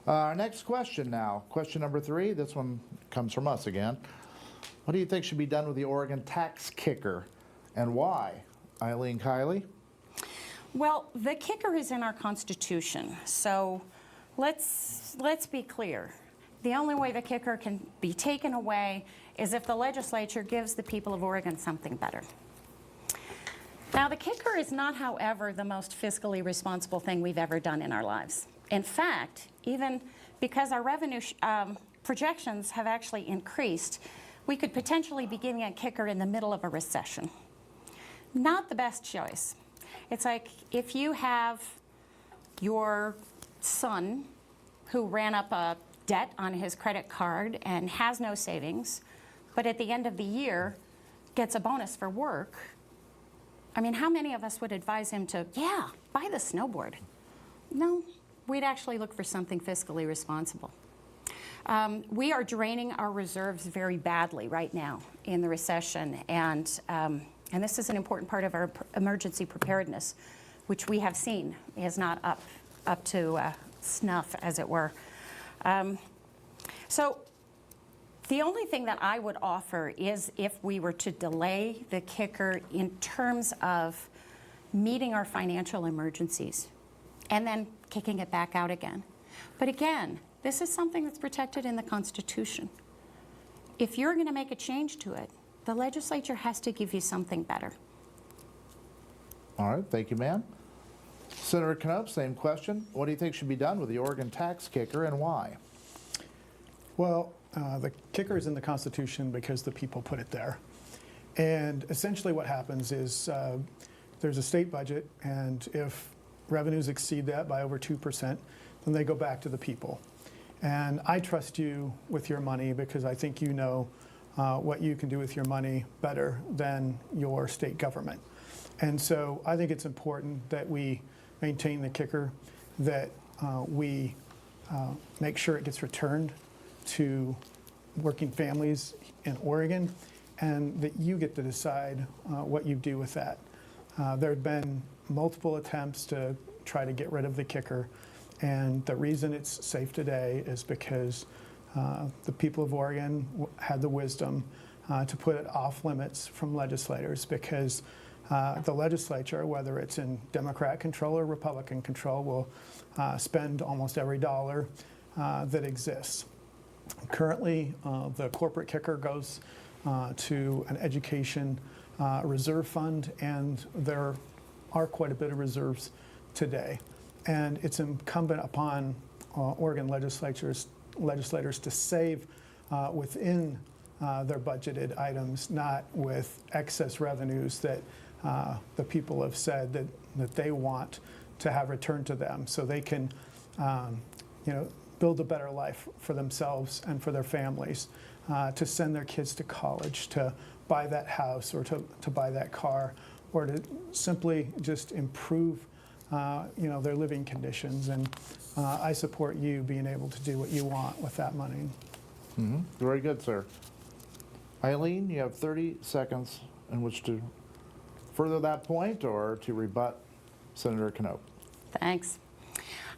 Next question now. Question number 3. This one comes from us again. What do you think should be done with the Oregon tax kicker and why? Eileen Kiely? Well, the kicker is in our Constitution, so let's be clear. The only way the kicker can be taken away is if the legislature gives the people of Oregon something better. Now, the kicker is not, however, the most fiscally responsible thing we've ever done in our lives. In fact, even because our revenue projections have actually increased, we could potentially be getting a kicker in the middle of a recession. Not the best choice. It's like if you have your son who ran up a debt on his credit card and has no savings, but at the end of the year gets a bonus for work. I mean, how many of us would advise him to, yeah, buy the snowboard? No, we'd actually look for something fiscally responsible. We are draining our reserves very badly right now in the recession, and this is an important part of our emergency preparedness, which we have seen is not up to snuff, as it were. So the only thing that I would offer is if we were to delay the kicker in terms of meeting our financial emergencies and then kicking it back out again. But again, this is something that's protected in the Constitution. If you're going to make a change to it, the legislature has to give you something better. All right, thank you, ma'am. Senator Knopp, same question. What do you think should be done with the Oregon tax kicker and why? Well, the kicker is in the Constitution because the people put it there. And essentially what happens is there's a state budget, and if revenues exceed that by over 2%, then they go back to the people. And I trust you with your money because I think you know what you can do with your money better than your state government. And so I think it's important that we maintain the kicker, that we make sure it gets returned to working families in Oregon, and that you get to decide what you do with that. There have been multiple attempts to try to get rid of the kicker, and the reason it's safe today is because the people of Oregon had the wisdom to put it off limits from legislators, because the legislature, whether it's in Democrat control or Republican control, will spend almost every dollar that exists. Currently, the corporate kicker goes to an education reserve fund, and there are quite a bit of reserves today. And it's incumbent upon Oregon legislators to save within their budgeted items, not with excess revenues that the people have said that they want to have returned to them, so they can build a better life for themselves and for their families, to send their kids to college, to buy that house, or to buy that car, or to simply just improve their living conditions. And I support you being able to do what you want with that money. Mm-hmm. Very good, sir. Eileen, you have 30 seconds in which to further that point or to rebut Senator Knopp. Thanks.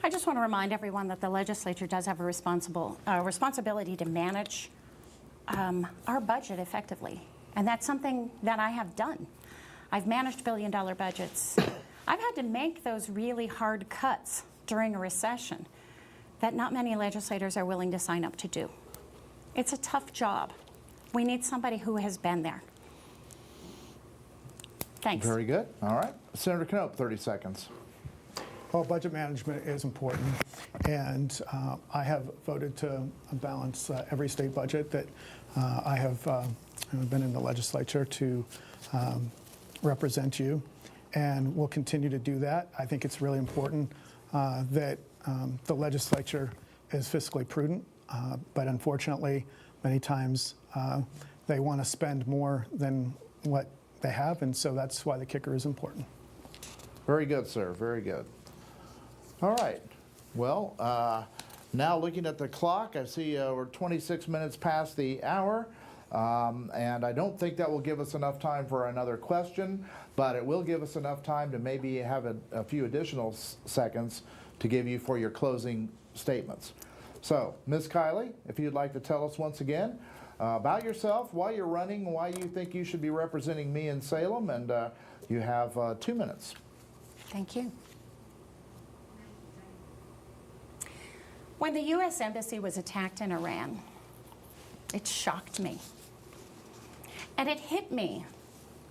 I just want to remind everyone that the legislature does have a responsibility to manage our budget effectively. And that's something that I have done. I've managed billion-dollar budgets. I've had to make those really hard cuts during a recession that not many legislators are willing to sign up to do. It's a tough job. We need somebody who has been there. Thanks. Very good. All right. Senator Knopp, 30 seconds. Well, budget management is important, and I have voted to balance every state budget that I have been in the legislature to represent you, and we'll continue to do that. I think it's really important that the legislature is fiscally prudent, but unfortunately, many times they want to spend more than what they have, and so that's why the kicker is important. Very good, sir. Very good. All right. Well, now looking at the clock, I see we're 26 minutes past the hour, and I don't think that will give us enough time for another question, but it will give us enough time to maybe have a few additional seconds to give you for your closing statements. So, Ms. Kiely, if you'd like to tell us once again about yourself, why you're running, why you think you should be representing me in Salem, and you have 2 minutes. Thank you. When the U.S. Embassy was attacked in Iran, it shocked me. And it hit me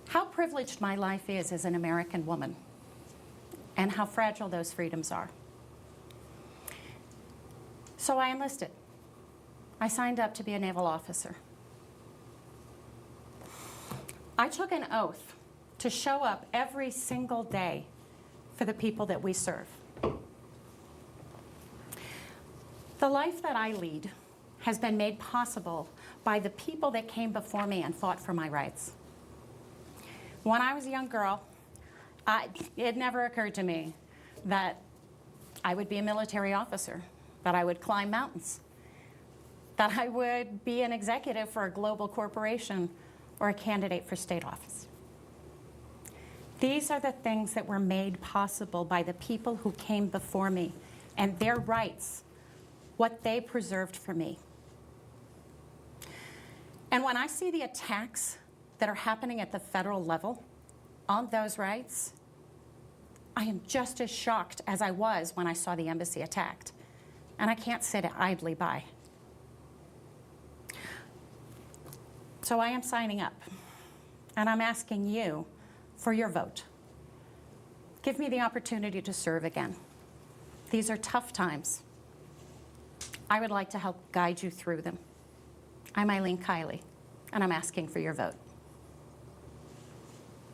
how privileged my life is as an American woman and how fragile those freedoms are. So I enlisted. I signed up to be a naval officer. I took an oath to show up every single day for the people that we serve. The life that I lead has been made possible by the people that came before me and fought for my rights. When I was a young girl, it never occurred to me that I would be a military officer, that I would climb mountains, that I would be an executive for a global corporation or a candidate for state office. These are the things that were made possible by the people who came before me and their rights, what they preserved for me. And when I see the attacks that are happening at the federal level on those rights, I am just as shocked as I was when I saw the embassy attacked. And I can't sit idly by. So I am signing up, and I'm asking you for your vote. Give me the opportunity to serve again. These are tough times. I would like to help guide you through them. I'm Eileen Kiely, and I'm asking for your vote.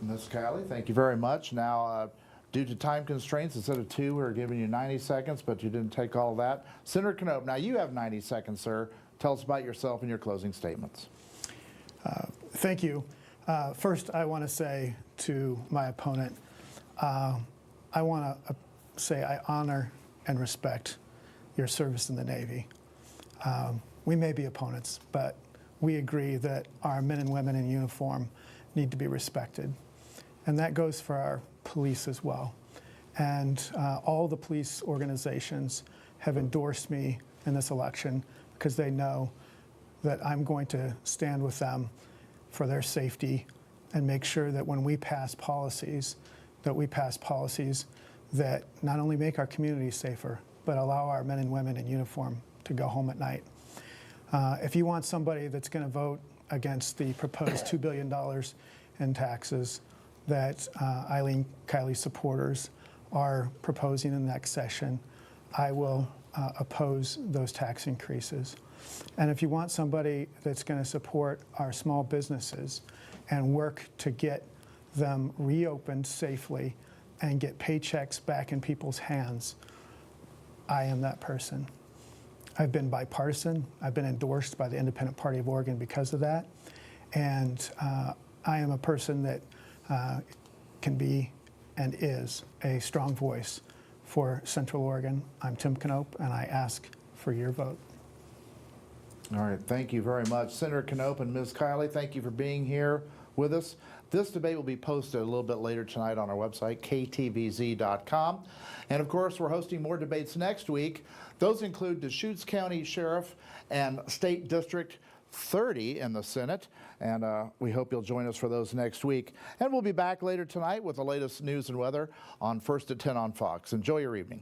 Ms. Kiely, thank you very much. Now, due to time constraints, instead of 2, we're giving you 90 seconds, but you didn't take all of that. Senator Knopp, now you have 90 seconds, sir. Tell us about yourself and your closing statements. Thank you. First, I want to say to my opponent, I want to say I honor and respect your service in the Navy. We may be opponents, but we agree that our men and women in uniform need to be respected. And that goes for our police as well. And all the police organizations have endorsed me in this election because they know that I'm going to stand with them for their safety and make sure that when we pass policies, that not only make our communities safer, but allow our men and women in uniform to go home at night. If you want somebody that's going to vote against the proposed $2 billion in taxes that Eileen Kiely supporters are proposing in the next session, I will oppose those tax increases. And if you want somebody that's going to support our small businesses and work to get them reopened safely and get paychecks back in people's hands, I am that person. I've been bipartisan. I've been endorsed by the Independent Party of Oregon because of that. And I am a person that can be and is a strong voice for Central Oregon. I'm Tim Knopp, and I ask for your vote. All right, thank you very much. Senator Knopp and Ms. Kiely, thank you for being here with us. This debate will be posted a little bit later tonight on our website, KTVZ.com. And of course, we're hosting more debates next week. Those include Deschutes County Sheriff and State District 30 in the Senate. And we hope you'll join us for those next week. And we'll be back later tonight with the latest news and weather on First at 10 on Fox. Enjoy your evening.